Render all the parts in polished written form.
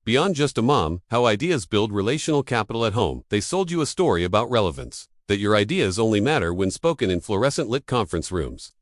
Beyond just a mom, how ideas build relational capital at home. They sold you a story about relevance, that your ideas only matter when spoken in fluorescent-lit conference rooms.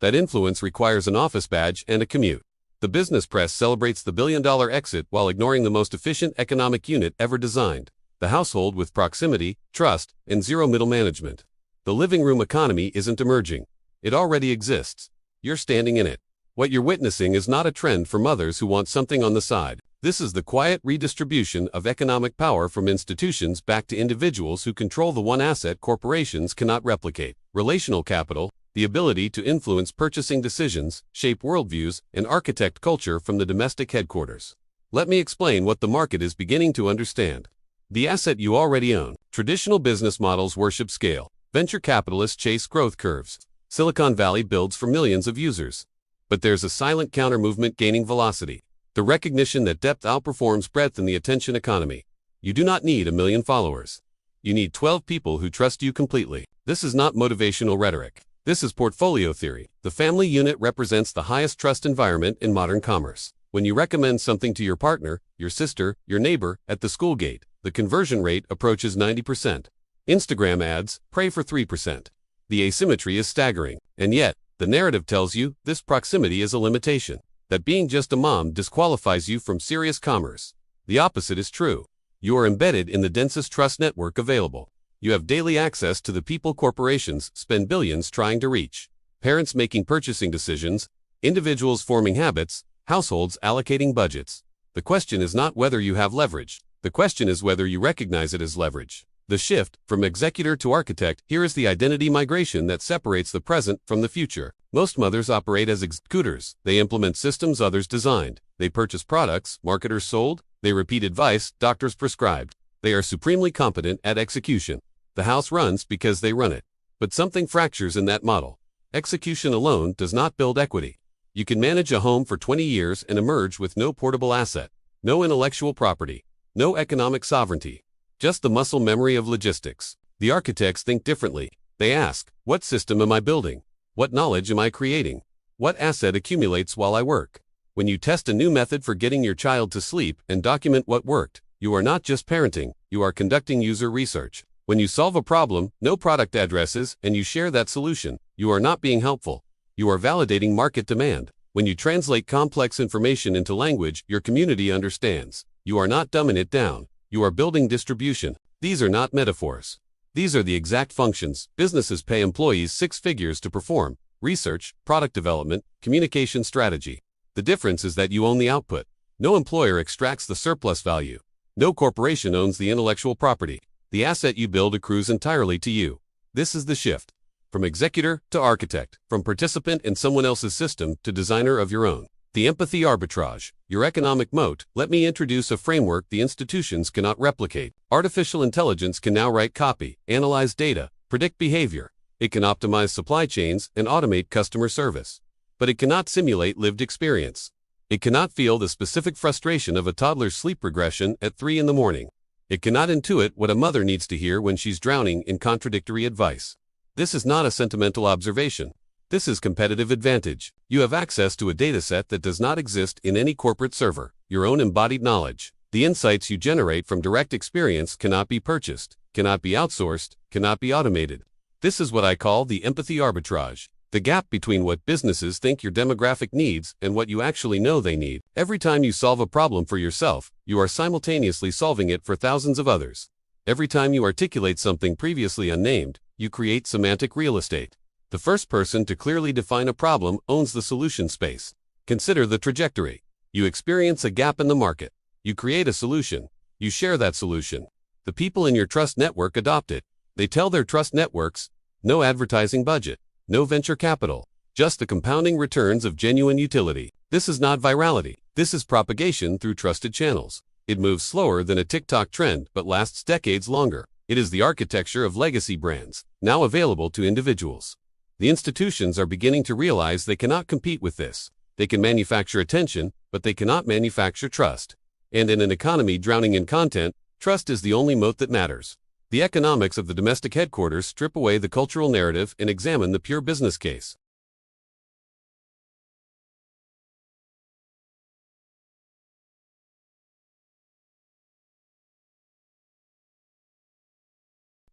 That influence requires an office badge and a commute. The business press celebrates the billion-dollar exit while ignoring the most efficient economic unit ever designed, the household with proximity, trust, and zero middle management. The living room economy isn't emerging. It already exists. You're standing in it. What you're witnessing is not a trend for mothers who want something on the side. This is the quiet redistribution of economic power from institutions back to individuals who control the one asset corporations cannot replicate: relational capital, the ability to influence purchasing decisions, shape worldviews, and architect culture from the domestic headquarters. Let me explain what the market is beginning to understand. The asset you already own. Traditional business models worship scale. Venture capitalists chase growth curves. Silicon Valley builds for millions of users. But there's a silent counter-movement gaining velocity. The recognition that depth outperforms breadth in the attention economy. You do not need 1 million followers. You need 12 people who trust you completely. This is not motivational rhetoric. This is portfolio theory. The family unit represents the highest trust environment in modern commerce. When you recommend something to your partner, your sister, your neighbor, at the school gate, the conversion rate approaches 90%. Instagram ads pray for 3%. The asymmetry is staggering. And yet, the narrative tells you this proximity is a limitation. That being just a mom disqualifies you from serious commerce. The opposite is true. You are embedded in the densest trust network available. You have daily access to the people corporations spend billions trying to reach. Parents making purchasing decisions, individuals forming habits, households allocating budgets. The question is not whether you have leverage. The question is whether you recognize it as leverage. The shift from executor to architect. Here is the identity migration that separates the present from the future. Most mothers operate as executors. They implement systems others designed. They purchase products marketers sold. They repeat advice doctors prescribed. They are supremely competent at execution. The house runs because they run it. But something fractures in that model. Execution alone does not build equity. You can manage a home for 20 years and emerge with no portable asset, no intellectual property, no economic sovereignty. Just the muscle memory of logistics. The architects think differently. They ask, what system am I building? What knowledge am I creating? What asset accumulates while I work? When you test a new method for getting your child to sleep and document what worked, you are not just parenting, you are conducting user research. When you solve a problem, no product addresses, and you share that solution, you are not being helpful. You are validating market demand. When you translate complex information into language your community understands, you are not dumbing it down. You are building distribution. These are not metaphors. These are the exact functions. Businesses pay employees 6 figures to perform: research, product development, communication strategy. The difference is that you own the output. No employer extracts the surplus value. No corporation owns the intellectual property. The asset you build accrues entirely to you. This is the shift. From executor to architect, from participant in someone else's system to designer of your own. The empathy arbitrage, your economic moat. Let me introduce a framework the institutions cannot replicate. Artificial intelligence can now write copy, analyze data, predict behavior. It can optimize supply chains and automate customer service. But it cannot simulate lived experience. It cannot feel the specific frustration of a toddler's sleep regression at 3 in the morning. It cannot intuit what a mother needs to hear when she's drowning in contradictory advice. This is not a sentimental observation. This is competitive advantage. You have access to a dataset that does not exist in any corporate server, your own embodied knowledge. The insights you generate from direct experience cannot be purchased, cannot be outsourced, cannot be automated. This is what I call the empathy arbitrage, the gap between what businesses think your demographic needs and what you actually know they need. Every time you solve a problem for yourself, you are simultaneously solving it for thousands of others. Every time you articulate something previously unnamed, you create semantic real estate. The first person to clearly define a problem owns the solution space. Consider the trajectory. You experience a gap in the market. You create a solution. You share that solution. The people in your trust network adopt it. They tell their trust networks, no advertising budget, no venture capital, just the compounding returns of genuine utility. This is not virality. This is propagation through trusted channels. It moves slower than a TikTok trend but lasts decades longer. It is the architecture of legacy brands, now available to individuals. The institutions are beginning to realize they cannot compete with this. They can manufacture attention, but they cannot manufacture trust. And in an economy drowning in content, trust is the only moat that matters. The economics of the domestic headquarters strip away the cultural narrative and examine the pure business case.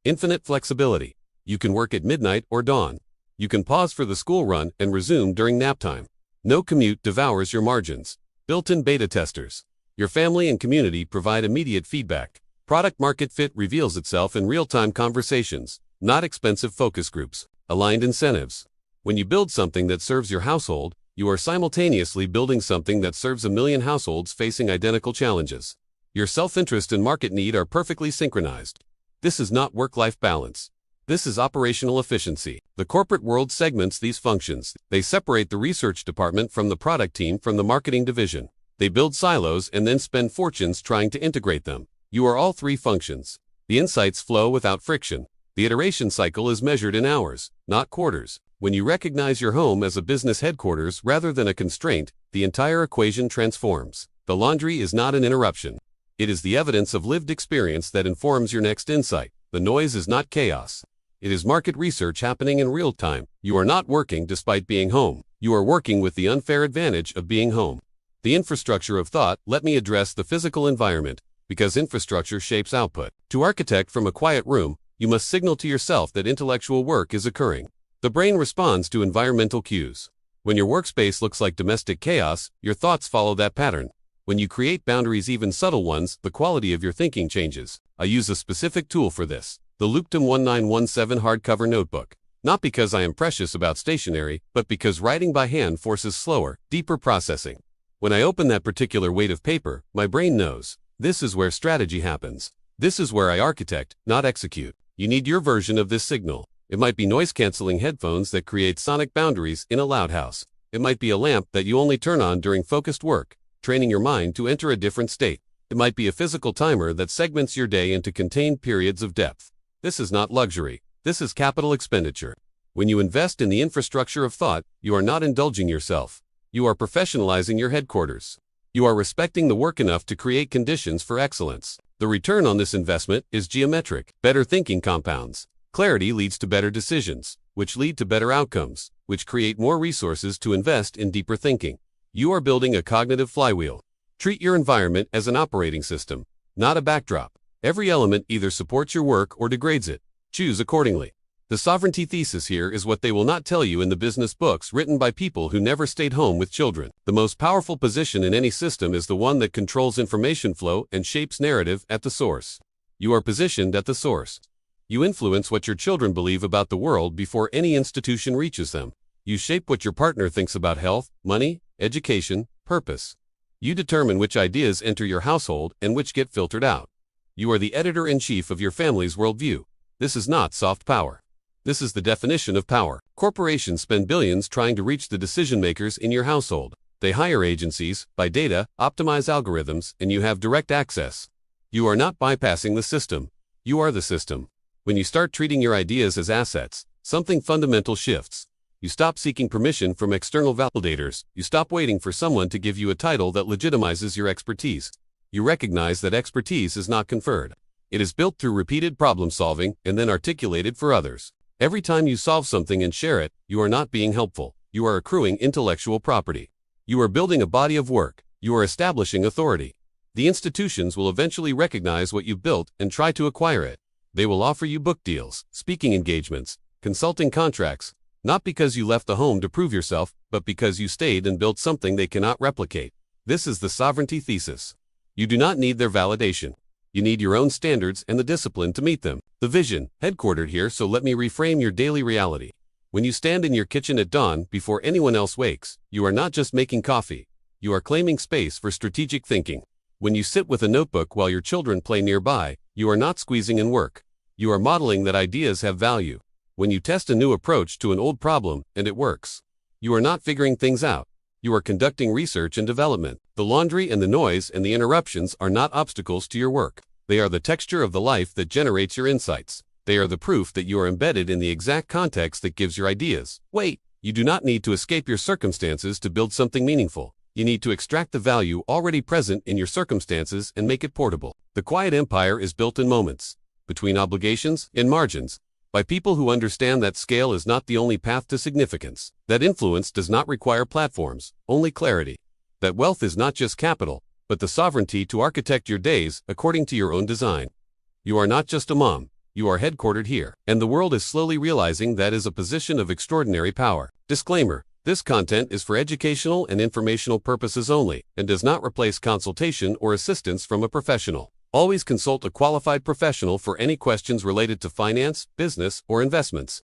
Infinite flexibility. You can work at midnight or dawn. You can pause for the school run and resume during nap time. No commute devours your margins. Built-in beta testers. Your family and community provide immediate feedback. Product market fit reveals itself in real-time conversations, not expensive focus groups. Aligned incentives. When you build something that serves your household, you are simultaneously building something that serves a million households facing identical challenges. Your self-interest and market need are perfectly synchronized. This is not work-life balance. This is operational efficiency. The corporate world segments these functions. They separate the research department from the product team from the marketing division. They build silos and then spend fortunes trying to integrate them. You are all three functions. The insights flow without friction. The iteration cycle is measured in hours, not quarters. When you recognize your home as a business headquarters rather than a constraint, the entire equation transforms. The laundry is not an interruption. It is the evidence of lived experience that informs your next insight. The noise is not chaos. It is market research happening in real time. You are not working despite being home. You are working with the unfair advantage of being home. The infrastructure of thought. Let me address the physical environment, because infrastructure shapes output. To architect from a quiet room, you must signal to yourself that intellectual work is occurring. The brain responds to environmental cues. When your workspace looks like domestic chaos, your thoughts follow that pattern. When you create boundaries, even subtle ones, the quality of your thinking changes. I use a specific tool for this, the Luptum 1917 hardcover notebook. Not because I am precious about stationery, but because writing by hand forces slower, deeper processing. When I open that particular weight of paper, my brain knows. This is where strategy happens. This is where I architect, not execute. You need your version of this signal. It might be noise-canceling headphones that create sonic boundaries in a loud house. It might be a lamp that you only turn on during focused work, training your mind to enter a different state. It might be a physical timer that segments your day into contained periods of depth. This is not luxury. This is capital expenditure. When you invest in the infrastructure of thought, you are not indulging yourself. You are professionalizing your headquarters. You are respecting the work enough to create conditions for excellence. The return on this investment is geometric. Better thinking compounds. Clarity leads to better decisions, which lead to better outcomes, which create more resources to invest in deeper thinking. You are building a cognitive flywheel. Treat your environment as an operating system, not a backdrop. Every element either supports your work or degrades it. Choose accordingly. The sovereignty thesis here is what they will not tell you in the business books written by people who never stayed home with children. The most powerful position in any system is the one that controls information flow and shapes narrative at the source. You are positioned at the source. You influence what your children believe about the world before any institution reaches them. You shape what your partner thinks about health, money, education, purpose. You determine which ideas enter your household and which get filtered out. You are the editor-in-chief of your family's worldview. This is not soft power. This is the definition of power. Corporations spend billions trying to reach the decision-makers in your household. They hire agencies, buy data, optimize algorithms, and you have direct access. You are not bypassing the system. You are the system. When you start treating your ideas as assets, something fundamental shifts. You stop seeking permission from external validators. You stop waiting for someone to give you a title that legitimizes your expertise. You recognize that expertise is not conferred. It is built through repeated problem solving and then articulated for others. Every time you solve something and share it, you are not being helpful. You are accruing intellectual property. You are building a body of work. You are establishing authority. The institutions will eventually recognize what you've built and try to acquire it. They will offer you book deals, speaking engagements, consulting contracts, not because you left the home to prove yourself, but because you stayed and built something they cannot replicate. This is the sovereignty thesis. You do not need their validation. You need your own standards and the discipline to meet them. The vision, headquartered here, so let me reframe your daily reality. When you stand in your kitchen at dawn before anyone else wakes, you are not just making coffee. You are claiming space for strategic thinking. When you sit with a notebook while your children play nearby, you are not squeezing in work. You are modeling that ideas have value. When you test a new approach to an old problem and it works, you are not figuring things out. You are conducting research and development. The laundry and the noise and the interruptions are not obstacles to your work. They are the texture of the life that generates your insights. They are the proof that you are embedded in the exact context that gives your ideas. Wait, you do not need to escape your circumstances to build something meaningful. You need to extract the value already present in your circumstances and make it portable. The quiet empire is built in moments, between obligations and margins, by people who understand that scale is not the only path to significance, that influence does not require platforms, only clarity, that wealth is not just capital, but the sovereignty to architect your days according to your own design. You are not just a mom. you are headquartered here, and the world is slowly realizing that is a position of extraordinary power. Disclaimer: this content is for educational and informational purposes only, and does not replace consultation or assistance from a professional. Always consult a qualified professional for any questions related to finance, business, or investments.